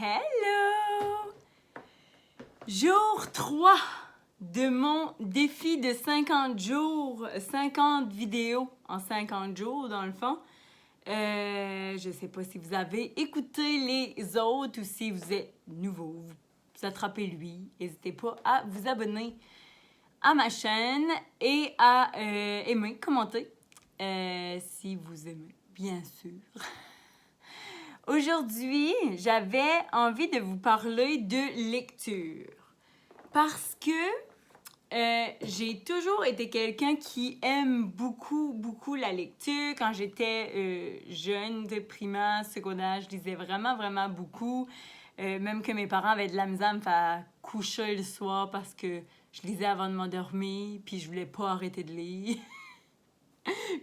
Hello! Jour 3 de mon défi de 50 jours, 50 vidéos en 50 jours dans le fond. Je sais pas si vous avez écouté les autres ou si vous êtes nouveau, vous attrapez-lui. N'hésitez pas à vous abonner à ma chaîne et à aimer, commenter si vous aimez, bien sûr. Aujourd'hui, j'avais envie de vous parler de lecture parce que j'ai toujours été quelqu'un qui aime beaucoup la lecture. Quand j'étais jeune, de primaire, secondaire, je lisais vraiment beaucoup. Même que mes parents avaient de la misère à me faire coucher le soir parce que je lisais avant de m'endormir, puis je voulais pas arrêter de lire.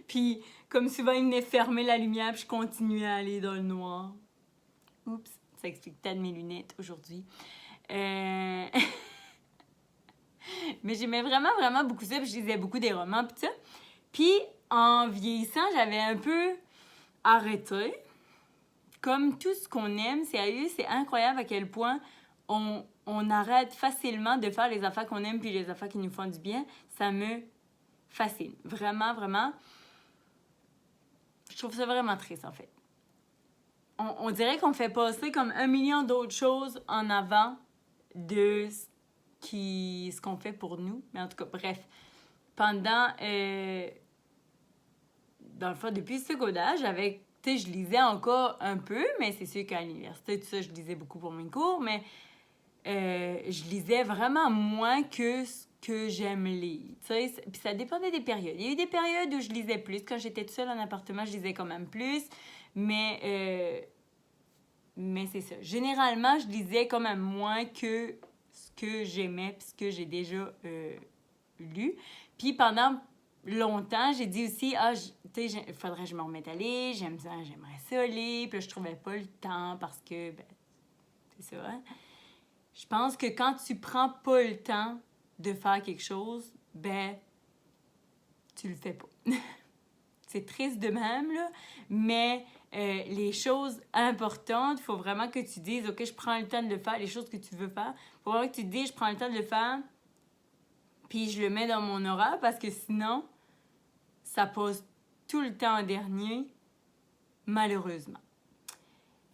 Puis, comme souvent, ils venaient fermer la lumière, puis je continuais à aller dans le noir. Oups, ça explique peut-être mes lunettes aujourd'hui. Mais j'aimais vraiment beaucoup ça, puis je lisais beaucoup des romans, puis ça. Puis, en vieillissant, j'avais un peu arrêté. Comme tout ce qu'on aime, c'est incroyable à quel point on arrête facilement de faire les affaires qu'on aime puis les affaires qui nous font du bien. Ça me fascine. Vraiment. Je trouve ça vraiment triste, en fait. On dirait qu'on fait passer comme 1 million d'autres choses en avant de ce qu'on fait pour nous. Mais en tout cas, bref. Pendant... dans le fond, depuis le secondaire, je lisais encore un peu, mais c'est sûr qu'à l'université, tout ça, je lisais beaucoup pour mes cours, mais je lisais vraiment moins que ce que j'aime lire. Puis ça dépendait des périodes. Il y a eu des périodes où je lisais plus. Quand j'étais toute seule en appartement, je lisais quand même plus. Mais c'est ça. Généralement, je lisais quand même moins que ce que j'aimais puis ce que j'ai déjà lu. Puis pendant longtemps, j'ai dit aussi, il faudrait que je me remette à lire, j'aimerais ça lire, puis là, je trouvais pas le temps parce que, c'est ça, hein? Je pense que quand tu prends pas le temps de faire quelque chose, tu le fais pas. C'est triste de même, là, mais les choses importantes, il faut vraiment que tu dises, OK, je prends le temps de le faire, les choses que tu veux faire. Il faut vraiment que tu te dises, je prends le temps de le faire, puis je le mets dans mon horaire, parce que sinon, ça passe tout le temps en dernier, malheureusement.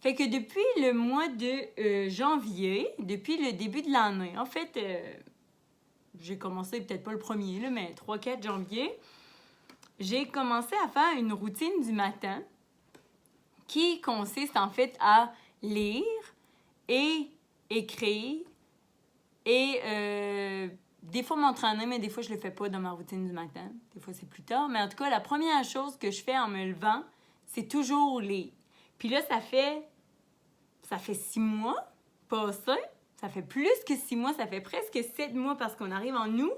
Fait que depuis le mois de janvier, depuis le début de l'année, en fait, j'ai commencé peut-être pas le 1er, là, mais 3-4 janvier, j'ai commencé à faire une routine du matin qui consiste en fait à lire et écrire et des fois m'entraîner, mais des fois je le fais pas dans ma routine du matin. Des fois c'est plus tard. Mais en tout cas, la première chose que je fais en me levant, c'est toujours lire. Puis là, ça fait 6 mois passés. Ça fait plus que 6 mois, ça fait presque 7 mois parce qu'on arrive en août,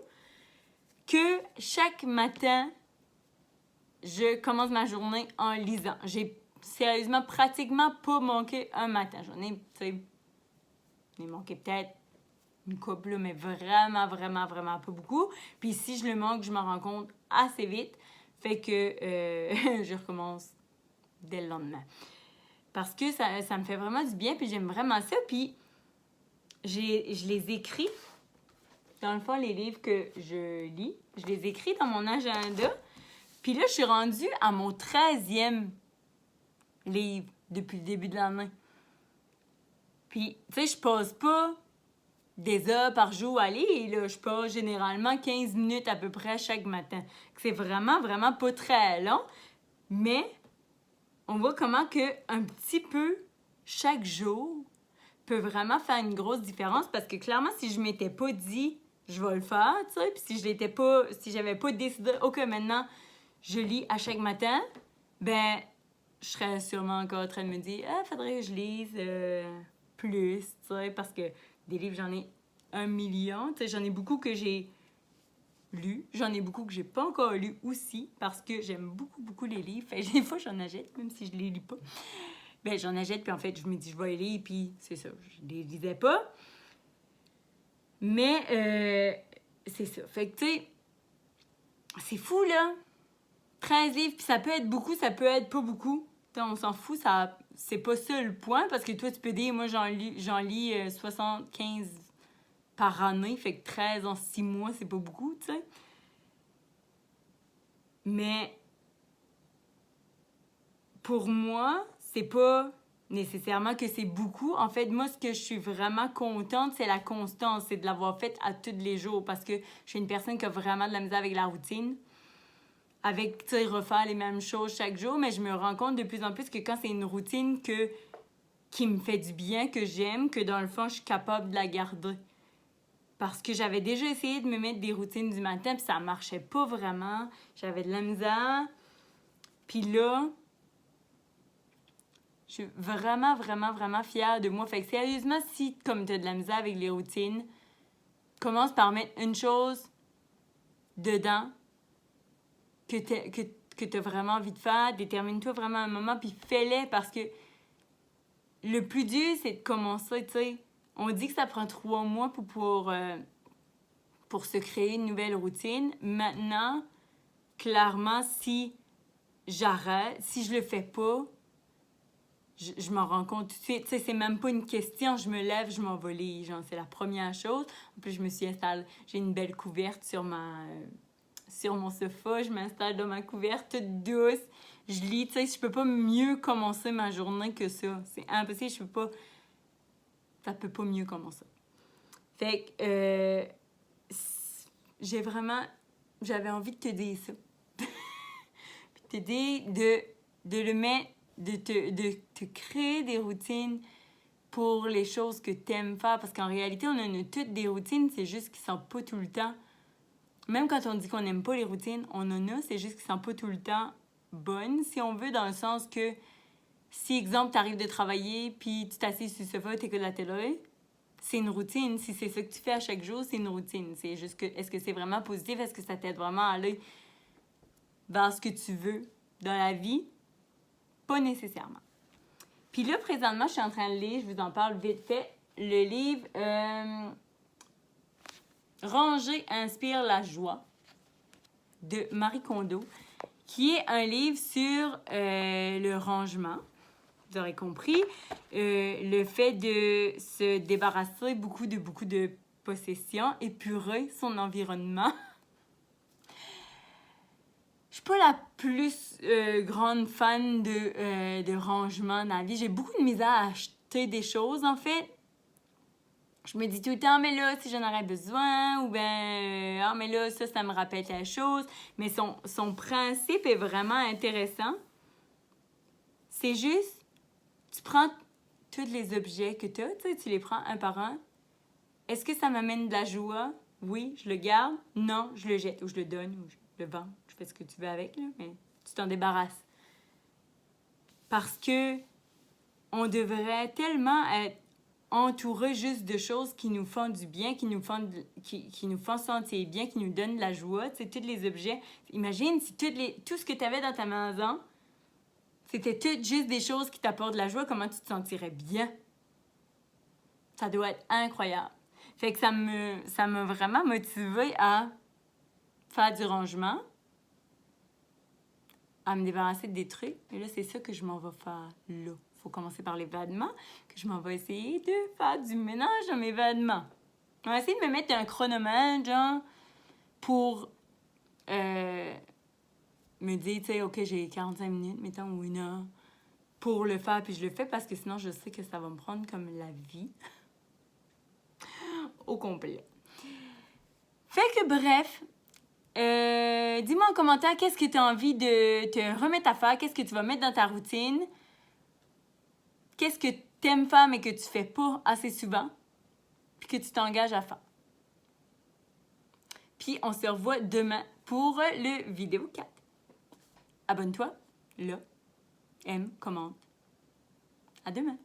que chaque matin, je commence ma journée en lisant. J'ai sérieusement pratiquement pas manqué un matin. J'en ai manqué peut-être une couple, mais vraiment pas beaucoup. Puis si je le manque, je m'en rends compte assez vite. Fait que je recommence dès le lendemain. Parce que ça me fait vraiment du bien, puis j'aime vraiment ça. Puis je les écris. Dans le fond, les livres que je lis, je les écris dans mon agenda. Puis là, je suis rendue à mon 13e livre depuis le début de l'année. Puis, tu sais, je passe pas des heures par jour à lire, là. Je passe généralement 15 minutes à peu près chaque matin. C'est vraiment pas très long, mais on voit comment que un petit peu chaque jour peut vraiment faire une grosse différence parce que clairement, si je m'étais pas dit je vais le faire, tu sais, puis si j'avais pas décidé, OK, maintenant, je lis à chaque matin, je serais sûrement encore en train de me dire, faudrait que je lise plus, tu sais, parce que des livres, j'en ai 1 million, tu sais, j'en ai beaucoup que j'ai lu, j'en ai beaucoup que j'ai pas encore lu aussi, parce que j'aime beaucoup les livres, fait des fois, j'en achète, même si je les lis pas. J'en achète, puis en fait, je me dis, je vais les lire, puis c'est ça, je les lisais pas. Mais, c'est ça. Fait que, tu sais, c'est fou, là. 13 livres, puis ça peut être beaucoup, ça peut être pas beaucoup. T'sais, on s'en fout, ça c'est pas ça le point, parce que toi, tu peux dire, moi, j'en lis 75 par année, fait que 13 en 6 mois, c'est pas beaucoup, tu sais. Mais pour moi, c'est pas nécessairement que c'est beaucoup. En fait, moi, ce que je suis vraiment contente, c'est la constance, c'est de l'avoir fait à tous les jours, parce que je suis une personne qui a vraiment de la misère avec la routine, avec, tu sais, refaire les mêmes choses chaque jour, mais je me rends compte de plus en plus que quand c'est une routine qui me fait du bien, que j'aime, que dans le fond, je suis capable de la garder. Parce que j'avais déjà essayé de me mettre des routines du matin, puis ça marchait pas vraiment. J'avais de la misère. Puis là, je suis vraiment, vraiment, vraiment fière de moi. Fait que sérieusement, si, comme tu as de la misère avec les routines, commence par mettre une chose dedans que tu as vraiment envie de faire. Détermine-toi vraiment un moment, puis fais-les, parce que le plus dur, c'est de commencer, tu sais. On dit que ça prend 3 mois pour se créer une nouvelle routine. Maintenant, clairement, si j'arrête, si je le fais pas, je m'en rends compte tout de suite. Tu sais, c'est même pas une question. Je me lève, je m'en vais lire. Genre, c'est la première chose. En plus, je me suis installée. J'ai une belle couverte sur mon sofa. Je m'installe dans ma couverte toute douce. Je lis. Tu sais, je peux pas mieux commencer ma journée que ça. C'est impossible. Je peux pas... Ça peut pas mieux commencer. Fait que... J'avais envie de te dire ça. Puis te dire de le mettre, de te créer des routines pour les choses que tu aimes faire. Parce qu'en réalité, on en a toutes des routines, c'est juste qu'ils sont pas tout le temps. Même quand on dit qu'on n'aime pas les routines, on en a, c'est juste qu'ils sont pas tout le temps bonnes, si on veut, dans le sens que si, exemple, tu arrives de travailler, puis tu t'assieds sur le sofa, tu écoutes la télé, c'est une routine. Si c'est ça que tu fais à chaque jour, c'est une routine. C'est juste que, est-ce que c'est vraiment positif? Est-ce que ça t'aide vraiment à aller vers ce que tu veux dans la vie? Pas nécessairement. Puis là, présentement, je suis en train de lire, je vous en parle vite fait, le livre Ranger inspire la joie de Marie Kondo, qui est un livre sur le rangement. Vous aurez compris, le fait de se débarrasser beaucoup de possessions, épurer son environnement. Je suis pas la plus grande fan de rangement dans la vie. J'ai beaucoup de misère à acheter des choses, en fait. Je me dis tout le temps, mais là, si j'en aurais besoin, ou bien, ah, mais là, ça me rappelle la chose. Mais son principe est vraiment intéressant. C'est juste, tu prends tous les objets que tu as, tu les prends un par un. Est-ce que ça m'amène de la joie? Oui, je le garde. Non, je le jette, ou je le donne, ou je le vends. Je fais ce que tu veux avec, là, mais tu t'en débarrasses. Parce que on devrait tellement être entouré juste de choses qui nous font du bien, qui nous font sentir bien, qui nous donnent de la joie. Tu sais, tous les objets. Imagine si tout ce que tu avais dans ta maison, c'était tout juste des choses qui t'apportent de la joie, comment tu te sentirais bien? Ça doit être incroyable. Fait que ça m'a vraiment motivée à faire du rangement, à me débarrasser des trucs. Et là, c'est ça que je m'en vais faire là. Faut commencer par les vêtements, que je m'en vais essayer de faire du ménage dans mes vêtements. On va essayer de me mettre un chronomètre, genre, pour me dire, tu sais, OK, j'ai 45 minutes, mettons, ou 1 heure, pour le faire, puis je le fais, parce que sinon, je sais que ça va me prendre comme la vie au complet. Fait que, bref, dis-moi en commentaire qu'est-ce que tu as envie de te remettre à faire, qu'est-ce que tu vas mettre dans ta routine, qu'est-ce que tu aimes faire mais que tu fais pas assez souvent, puis que tu t'engages à faire. Puis on se revoit demain pour le vidéo 4. Abonne-toi, là, aime, commente. À demain.